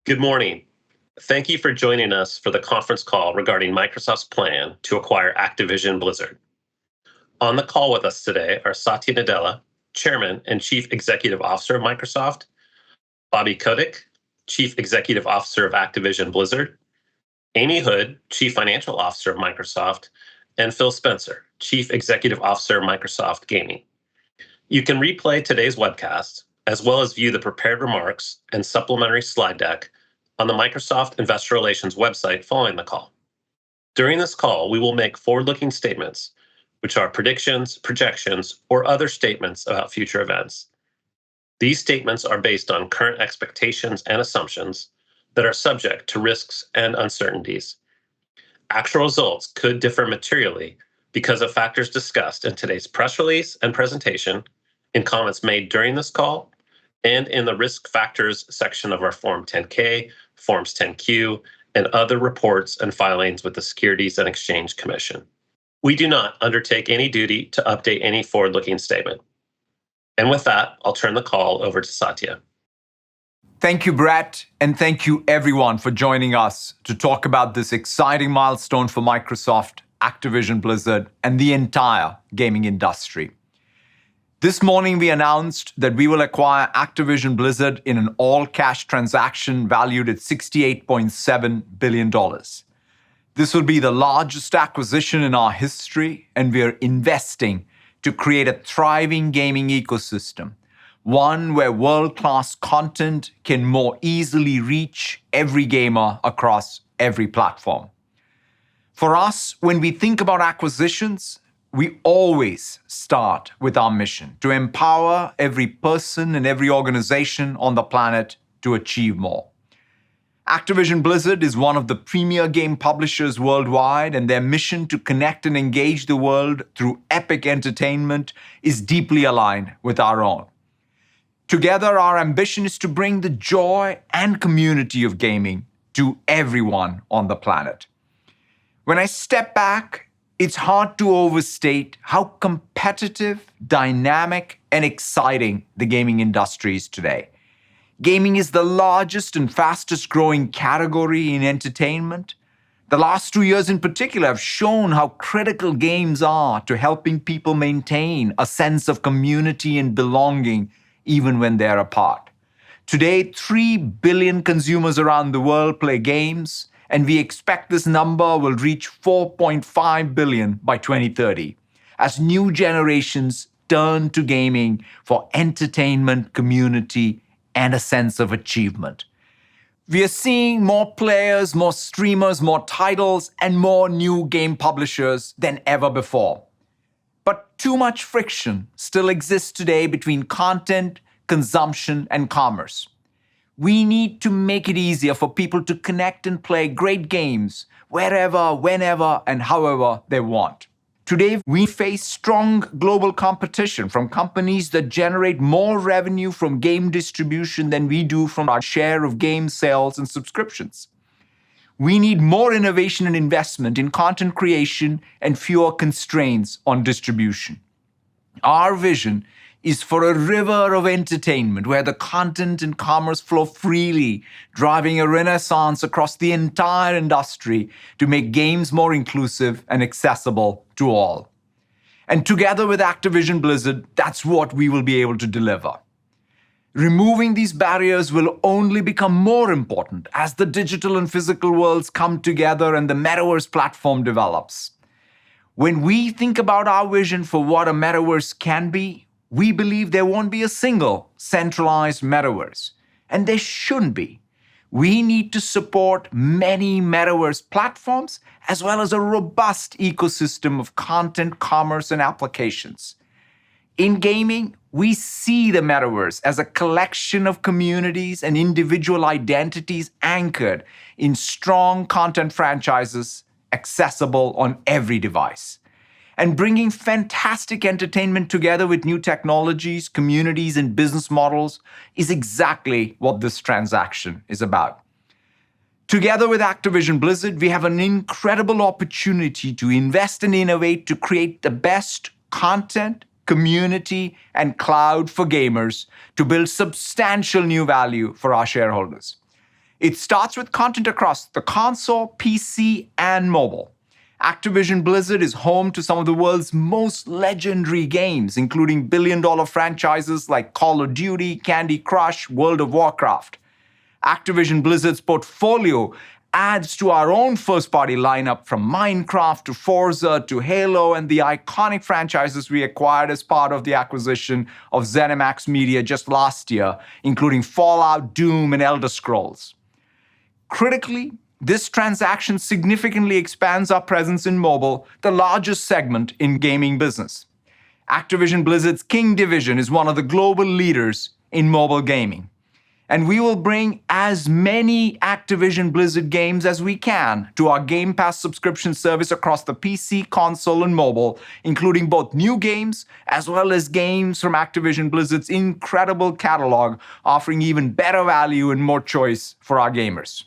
Good morning. Thank you for joining us for the conference call regarding Microsoft's plan to acquire Activision Blizzard. On the call with us today are Satya Nadella, Chairman and Chief Executive Officer of Microsoft, Bobby Kotick, Chief Executive Officer of Activision Blizzard, Amy Hood, Chief Financial Officer of Microsoft, and Phil Spencer, Chief Executive Officer of Microsoft Gaming. You can replay today's webcast, as well as view the prepared remarks and supplementary slide deck on the Microsoft Investor Relations website following the call. During this call, we will make forward-looking statements, which are predictions, projections, or other statements about future events. These statements are based on current expectations and assumptions that are subject to risks and uncertainties. Actual results could differ materially because of factors discussed in today's press release and presentation, in comments made during this call, and in the risk factors section of our Form 10-K, Forms 10-Q, and other reports and filings with the Securities and Exchange Commission. We do not undertake any duty to update any forward-looking statement. And with that, I'll turn the call over to Satya. Thank you, Brett, and thank you everyone for joining us to talk about this exciting milestone for Microsoft, Activision Blizzard, and the entire gaming industry. This morning, we announced that we will acquire Activision Blizzard in an all-cash transaction valued at $68.7 billion. This will be the largest acquisition in our history, and we are investing to create a thriving gaming ecosystem, one where world-class content can more easily reach every gamer across every platform. For us, when we think about acquisitions, we always start with our mission to empower every person and every organization on the planet to achieve more. Activision Blizzard is one of the premier game publishers worldwide, and their mission to connect and engage the world through epic entertainment is deeply aligned with our own. Together, our ambition is to bring the joy and community of gaming to everyone on the planet. When I step back, it's hard to overstate how competitive, dynamic, and exciting the gaming industry is today. Gaming is the largest and fastest growing category in entertainment. The last 2 years in particular have shown how critical games are to helping people maintain a sense of community and belonging even when they're apart. Today, 3 billion consumers around the world play games, and we expect this number will reach 4.5 billion by 2030, as new generations turn to gaming for entertainment, community, and a sense of achievement. We are seeing more players, more streamers, more titles, and more new game publishers than ever before. But too much friction still exists today between content, consumption, and commerce. We need to make it easier for people to connect and play great games wherever, whenever, and however they want. Today, we face strong global competition from companies that generate more revenue from game distribution than we do from our share of game sales and subscriptions. We need more innovation and investment in content creation and fewer constraints on distribution. Our vision is for a river of entertainment where the content and commerce flow freely, driving a renaissance across the entire industry to make games more inclusive and accessible to all. And together with Activision Blizzard, that's what we will be able to deliver. Removing these barriers will only become more important as the digital and physical worlds come together and the metaverse platform develops. When we think about our vision for what a metaverse can be, we believe there won't be a single centralized metaverse, and there shouldn't be. We need to support many metaverse platforms as well as a robust ecosystem of content, commerce, and applications. In gaming, we see the metaverse as a collection of communities and individual identities anchored in strong content franchises accessible on every device. And bringing fantastic entertainment together with new technologies, communities, and business models is exactly what this transaction is about. Together with Activision Blizzard, we have an incredible opportunity to invest and innovate to create the best content, community, and cloud for gamers to build substantial new value for our shareholders. It starts with content across the console, PC, and mobile. Activision Blizzard is home to some of the world's most legendary games, including billion-dollar franchises like Call of Duty, Candy Crush, World of Warcraft. Activision Blizzard's portfolio adds to our own first-party lineup from Minecraft to Forza to Halo and the iconic franchises we acquired as part of the acquisition of ZeniMax Media just last year, including Fallout, Doom, and Elder Scrolls. Critically, this transaction significantly expands our presence in mobile, the largest segment in gaming business. Activision Blizzard's King division is one of the global leaders in mobile gaming. And we will bring as many Activision Blizzard games as we can to our Game Pass subscription service across the PC, console, and mobile, including both new games as well as games from Activision Blizzard's incredible catalog, offering even better value and more choice for our gamers.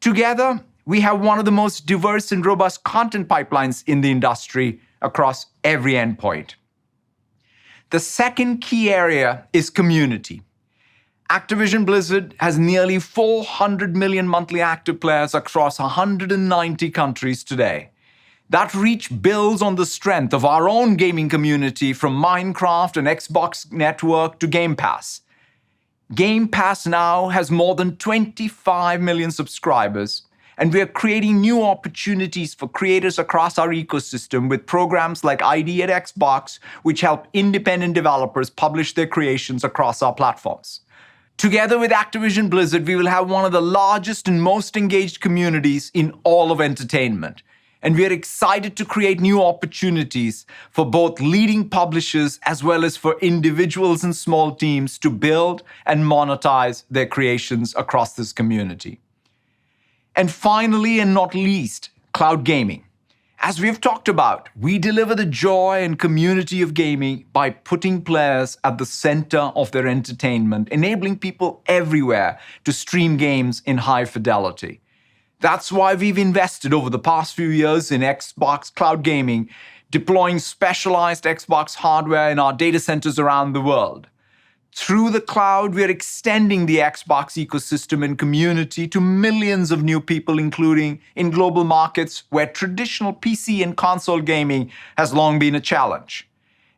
Together, we have one of the most diverse and robust content pipelines in the industry across every endpoint. The second key area is community. Activision Blizzard has nearly 400 million monthly active players across 190 countries today. That reach builds on the strength of our own gaming community from Minecraft and Xbox Network to Game Pass. Game Pass now has more than 25 million subscribers, and we are creating new opportunities for creators across our ecosystem with programs like ID at Xbox, which help independent developers publish their creations across our platforms. Together with Activision Blizzard, we will have one of the largest and most engaged communities in all of entertainment. And we are excited to create new opportunities for both leading publishers as well as for individuals and small teams to build and monetize their creations across this community. And finally, and not least, cloud gaming. As we have talked about, we deliver the joy and community of gaming by putting players at the center of their entertainment, enabling people everywhere to stream games in high fidelity. That's why we've invested over the past few years in Xbox cloud gaming, deploying specialized Xbox hardware in our data centers around the world. Through the cloud, we are extending the Xbox ecosystem and community to millions of new people, including in global markets where traditional PC and console gaming has long been a challenge.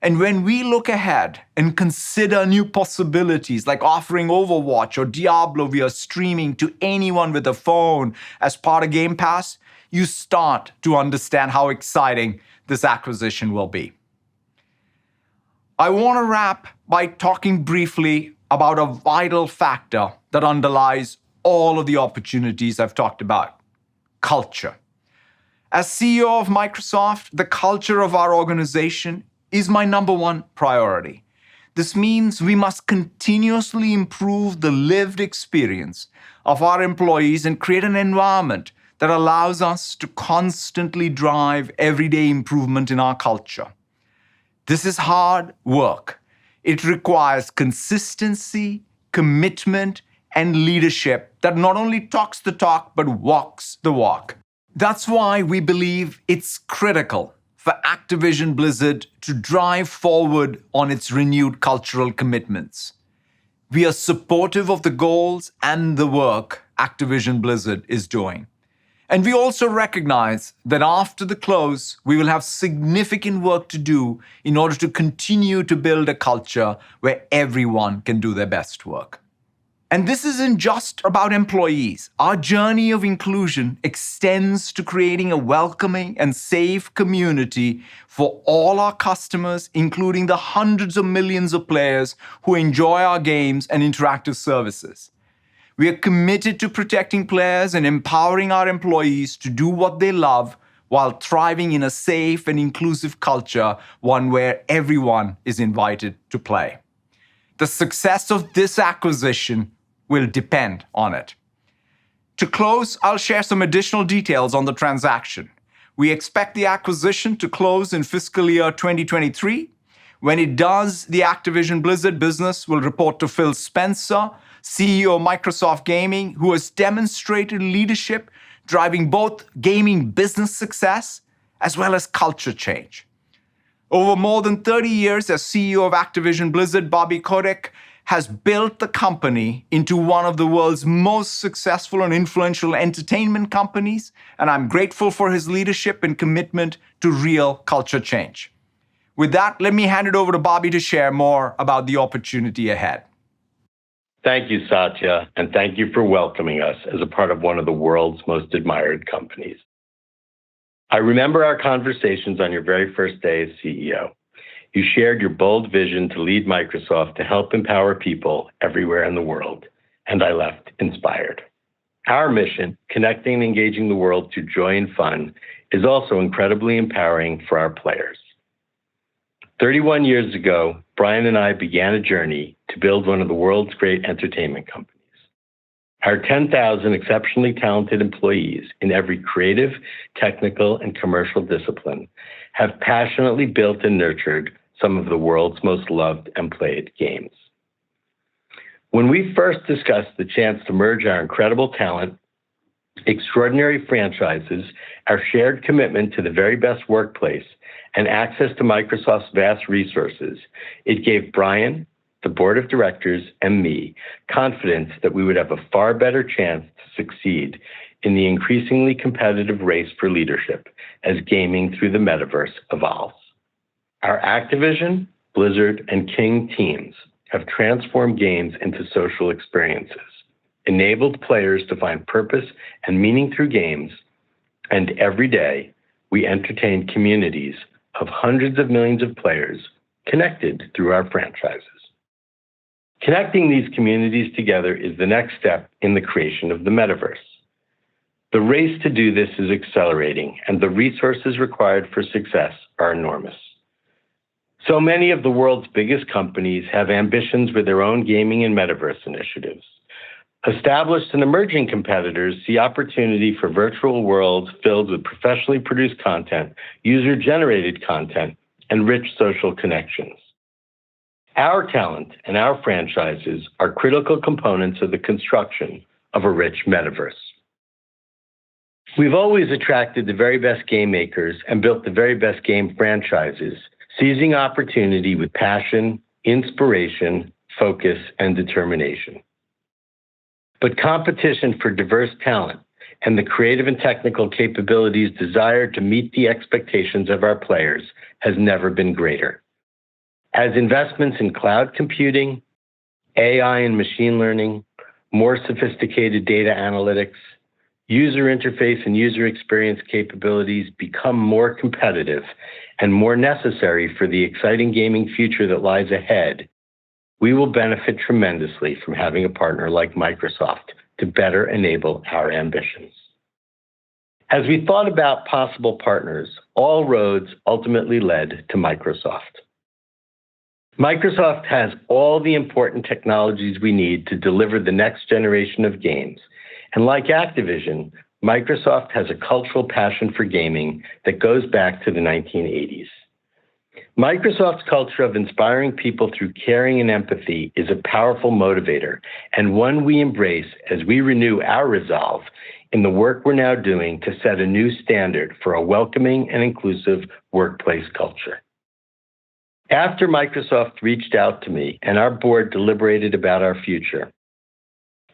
And when we look ahead and consider new possibilities like offering Overwatch or Diablo via streaming to anyone with a phone as part of Game Pass, you start to understand how exciting this acquisition will be. I want to wrap by talking briefly about a vital factor that underlies all of the opportunities I've talked about: culture. As CEO of Microsoft, the culture of our organization is my number one priority. This means we must continuously improve the lived experience of our employees and create an environment that allows us to constantly drive everyday improvement in our culture. This is hard work. It requires consistency, commitment, and leadership that not only talks the talk, but walks the walk. That's why we believe it's critical for Activision Blizzard to drive forward on its renewed cultural commitments. We are supportive of the goals and the work Activision Blizzard is doing. And we also recognize that after the close, we will have significant work to do in order to continue to build a culture where everyone can do their best work. And this isn't just about employees. Our journey of inclusion extends to creating a welcoming and safe community for all our customers, including the hundreds of millions of players who enjoy our games and interactive services. We are committed to protecting players and empowering our employees to do what they love while thriving in a safe and inclusive culture, one where everyone is invited to play. The success of this acquisition will depend on it. To close, I'll share some additional details on the transaction. We expect the acquisition to close in fiscal year 2023. When it does, the Activision Blizzard business will report to Phil Spencer, CEO of Microsoft Gaming, who has demonstrated leadership driving both gaming business success as well as culture change. Over more than 30 years as CEO of Activision Blizzard, Bobby Kotick has built the company into one of the world's most successful and influential entertainment companies, and I'm grateful for his leadership and commitment to real culture change. With that, let me hand it over to Bobby to share more about the opportunity ahead. Thank you, Satya, and thank you for welcoming us as a part of one of the world's most admired companies. I remember our conversations on your very first day as CEO. You shared your bold vision to lead Microsoft to help empower people everywhere in the world, and I left inspired. Our mission, connecting and engaging the world through joy and fun, is also incredibly empowering for our players. 31 years ago, Brian and I began a journey to build one of the world's great entertainment companies. Our 10,000 exceptionally talented employees in every creative, technical, and commercial discipline have passionately built and nurtured some of the world's most loved and played games. When we first discussed the chance to merge our incredible talent, extraordinary franchises, our shared commitment to the very best workplace, and access to Microsoft's vast resources, it gave Brian, the board of directors, and me confidence that we would have a far better chance to succeed in the increasingly competitive race for leadership as gaming through the metaverse evolves. Our Activision, Blizzard, and King teams have transformed games into social experiences, enabled players to find purpose and meaning through games, and every day we entertain communities of hundreds of millions of players connected through our franchises. Connecting these communities together is the next step in the creation of the metaverse. The race to do this is accelerating, and the resources required for success are enormous. So many of the world's biggest companies have ambitions with their own gaming and metaverse initiatives. Established and emerging competitors see opportunity for virtual worlds filled with professionally produced content, user-generated content, and rich social connections. Our talent and our franchises are critical components of the construction of a rich metaverse. We've always attracted the very best game makers and built the very best game franchises, seizing opportunity with passion, inspiration, focus, and determination. But competition for diverse talent and the creative and technical capabilities desired to meet the expectations of our players has never been greater. As investments in cloud computing, AI and machine learning, more sophisticated data analytics, user interface and user experience capabilities become more competitive and more necessary for the exciting gaming future that lies ahead, we will benefit tremendously from having a partner like Microsoft to better enable our ambitions. As we thought about possible partners, all roads ultimately led to Microsoft. Microsoft has all the important technologies we need to deliver the next generation of games. And like Activision, Microsoft has a cultural passion for gaming that goes back to the 1980s. Microsoft's culture of inspiring people through caring and empathy is a powerful motivator and one we embrace as we renew our resolve in the work we're now doing to set a new standard for a welcoming and inclusive workplace culture. After Microsoft reached out to me and our board deliberated about our future,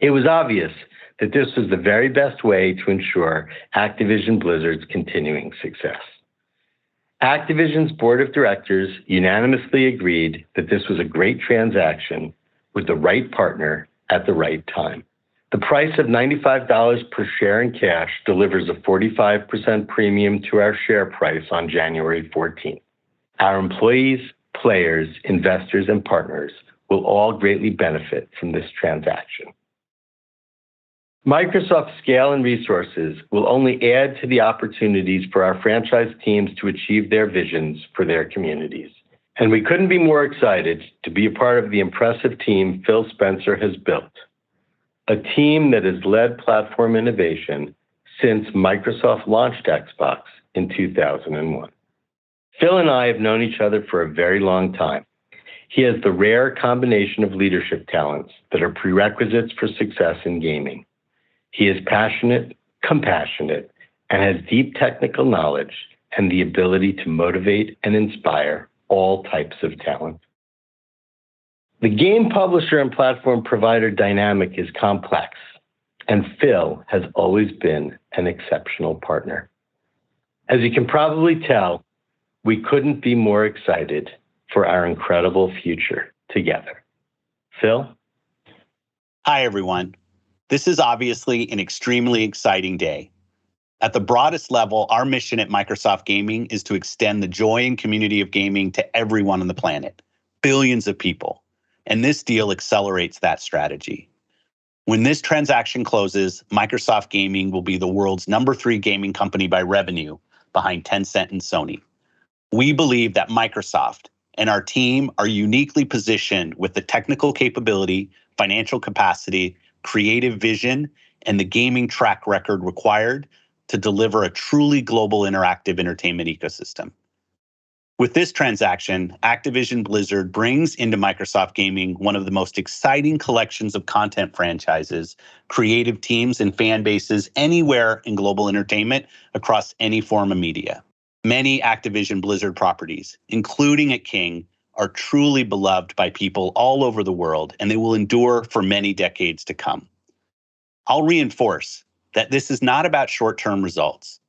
it was obvious that this was the very best way to ensure Activision Blizzard's continuing success. Activision's board of directors unanimously agreed that this was a great transaction with the right partner at the right time. The price of $95 per share in cash delivers a 45% premium to our share price on January 14th. Our employees, players, investors, and partners will all greatly benefit from this transaction. Microsoft's scale and resources will only add to the opportunities for our franchise teams to achieve their visions for their communities. And we couldn't be more excited to be a part of the impressive team Phil Spencer has built, a team that has led platform innovation since Microsoft launched Xbox in 2001. Phil and I have known each other for a very long time. He has the rare combination of leadership talents that are prerequisites for success in gaming. He is passionate, compassionate, and has deep technical knowledge and the ability to motivate and inspire all types of talent. The game publisher and platform provider dynamic is complex, and Phil has always been an exceptional partner. As you can probably tell, we couldn't be more excited for our incredible future together. Phil? Hi, everyone. This is obviously an extremely exciting day. At the broadest level, our mission at Microsoft Gaming is to extend the joy and community of gaming to everyone on the planet, billions of people. And this deal accelerates that strategy. When this transaction closes, Microsoft Gaming will be the world's #3 gaming company by revenue, behind Tencent and Sony. We believe that Microsoft and our team are uniquely positioned with the technical capability, financial capacity, creative vision, and the gaming track record required to deliver a truly global interactive entertainment ecosystem. With this transaction, Activision Blizzard brings into Microsoft Gaming one of the most exciting collections of content franchises, creative teams, and fan bases anywhere in global entertainment across any form of media. Many Activision Blizzard properties, including at King, are truly beloved by people all over the world, and they will endure for many decades to come. I'll reinforce that this is not about short-term results.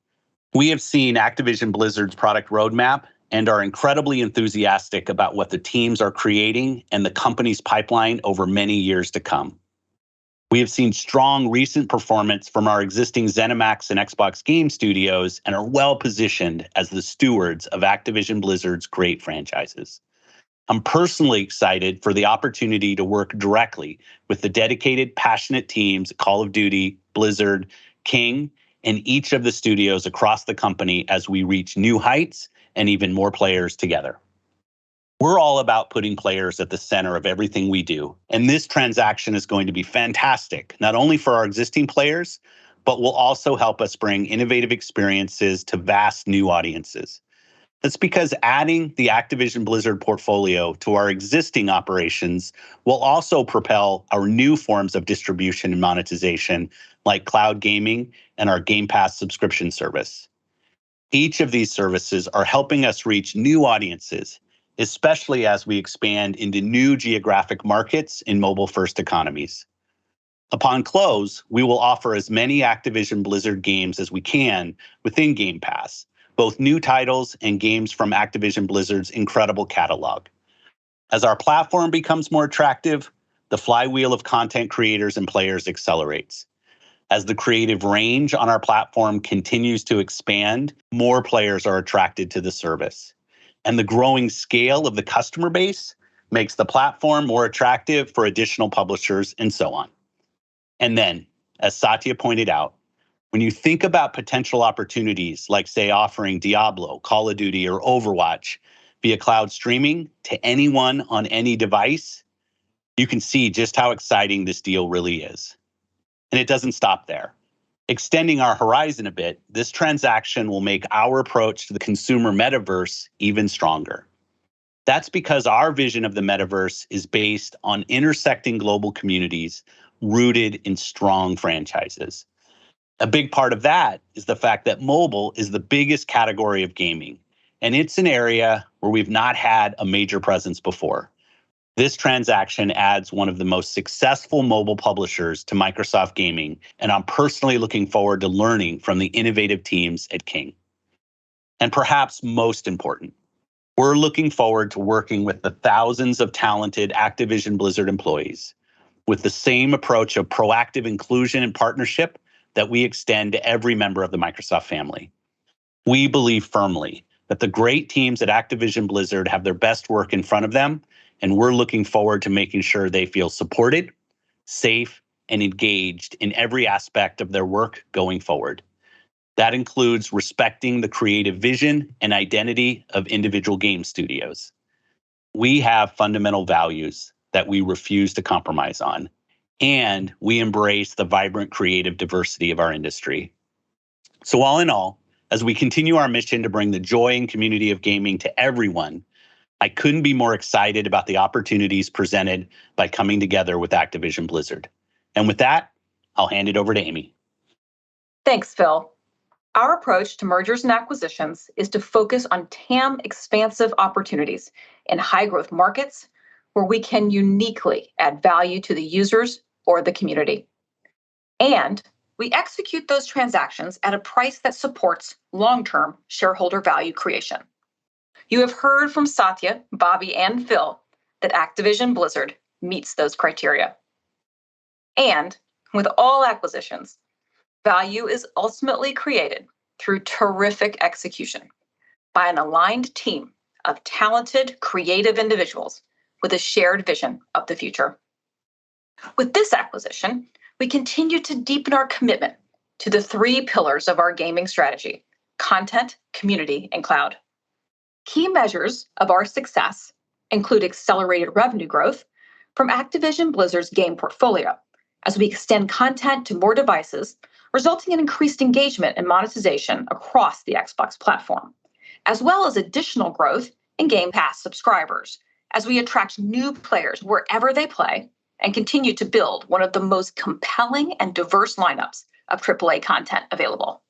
We have seen Activision Blizzard's product roadmap and are incredibly enthusiastic about what the teams are creating and the company's pipeline over many years to come. We have seen strong recent performance from our existing ZeniMax and Xbox game studios and are well positioned as the stewards of Activision Blizzard's great franchises. I'm personally excited for the opportunity to work directly with the dedicated, passionate teams at Call of Duty, Blizzard, King, and each of the studios across the company as we reach new heights and even more players together. We're all about putting players at the center of everything we do, and this transaction is going to be fantastic, not only for our existing players, but will also help us bring innovative experiences to vast new audiences. That's because adding the Activision Blizzard portfolio to our existing operations will also propel our new forms of distribution and monetization, like cloud gaming and our Game Pass subscription service. Each of these services are helping us reach new audiences, especially as we expand into new geographic markets in mobile-first economies. Upon close, we will offer as many Activision Blizzard games as we can within Game Pass, both new titles and games from Activision Blizzard's incredible catalog. As our platform becomes more attractive, the flywheel of content creators and players accelerates. As the creative range on our platform continues to expand, more players are attracted to the service. And the growing scale of the customer base makes the platform more attractive for additional publishers and so on. And then, as Satya pointed out, when you think about potential opportunities like, say, offering Diablo, Call of Duty, or Overwatch via cloud streaming to anyone on any device, you can see just how exciting this deal really is. And it doesn't stop there. Extending our horizon a bit, this transaction will make our approach to the consumer metaverse even stronger. That's because our vision of the metaverse is based on intersecting global communities rooted in strong franchises. A big part of that is the fact that mobile is the biggest category of gaming, and it's an area where we've not had a major presence before. This transaction adds one of the most successful mobile publishers to Microsoft Gaming, and I'm personally looking forward to learning from the innovative teams at King. And perhaps most important, we're looking forward to working with the thousands of talented Activision Blizzard employees with the same approach of proactive inclusion and partnership that we extend to every member of the Microsoft family. We believe firmly that the great teams at Activision Blizzard have their best work in front of them, and we're looking forward to making sure they feel supported, safe, and engaged in every aspect of their work going forward. That includes respecting the creative vision and identity of individual game studios. We have fundamental values that we refuse to compromise on, and we embrace the vibrant creative diversity of our industry. So all in all, as we continue our mission to bring the joy and community of gaming to everyone, I couldn't be more excited about the opportunities presented by coming together with Activision Blizzard. And with that, I'll hand it over to Amy. Thanks, Phil. Our approach to mergers and acquisitions is to focus on TAM expansive opportunities in high growth markets where we can uniquely add value to the users or the community. And we execute those transactions at a price that supports long-term shareholder value creation. You have heard from Satya, Bobby, and Phil that Activision Blizzard meets those criteria. And with all acquisitions, value is ultimately created through terrific execution by an aligned team of talented, creative individuals with a shared vision of the future. With this acquisition, we continue to deepen our commitment to the three pillars of our gaming strategy: content, community, and cloud. Key measures of our success include accelerated revenue growth from Activision Blizzard's game portfolio as we extend content to more devices, resulting in increased engagement and monetization across the Xbox platform, as well as additional growth in Game Pass subscribers as we attract new players wherever they play and continue to build one of the most compelling and diverse lineups of AAA content available.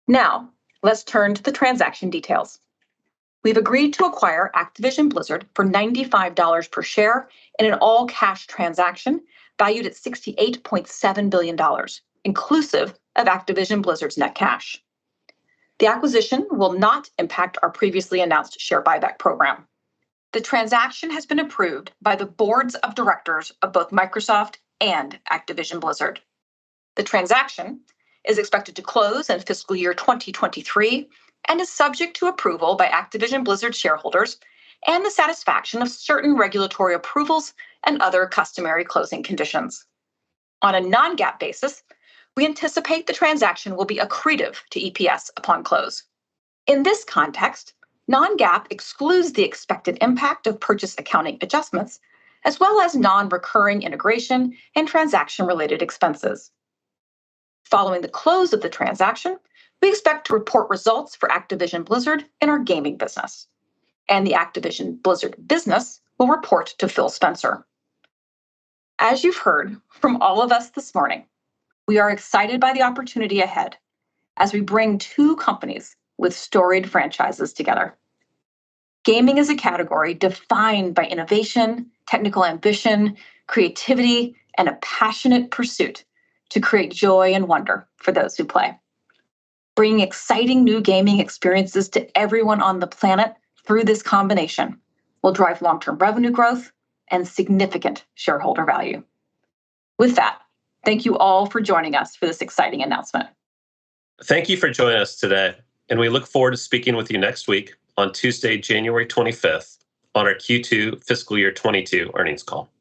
Now, let's turn to the transaction details. We've agreed to acquire Activision Blizzard for $95 per share in an all-cash transaction valued at $68.7 billion, inclusive of Activision Blizzard's net cash. The acquisition will not impact our previously announced share buyback program. The transaction has been approved by the boards of directors of both Microsoft and Activision Blizzard. The transaction is expected to close in fiscal year 2023 and is subject to approval by Activision Blizzard shareholders and the satisfaction of certain regulatory approvals and other customary closing conditions. On a non-GAAP basis, we anticipate the transaction will be accretive to EPS upon close. In this context, non-GAAP excludes the expected impact of purchase accounting adjustments, as well as non-recurring integration and transaction-related expenses. Following the close of the transaction, we expect to report results for Activision Blizzard in our gaming business, and the Activision Blizzard business will report to Phil Spencer. As you've heard from all of us this morning, we are excited by the opportunity ahead as we bring two companies with storied franchises together. Gaming is a category defined by innovation, technical ambition, creativity, and a passionate pursuit to create joy and wonder for those who play. Bringing exciting new gaming experiences to everyone on the planet through this combination will drive long-term revenue growth and significant shareholder value. With that, thank you all for joining us for this exciting announcement. Thank you for joining us today, and we look forward to speaking with you next week on Tuesday, January 25th, on our Q2 fiscal year 22 earnings call.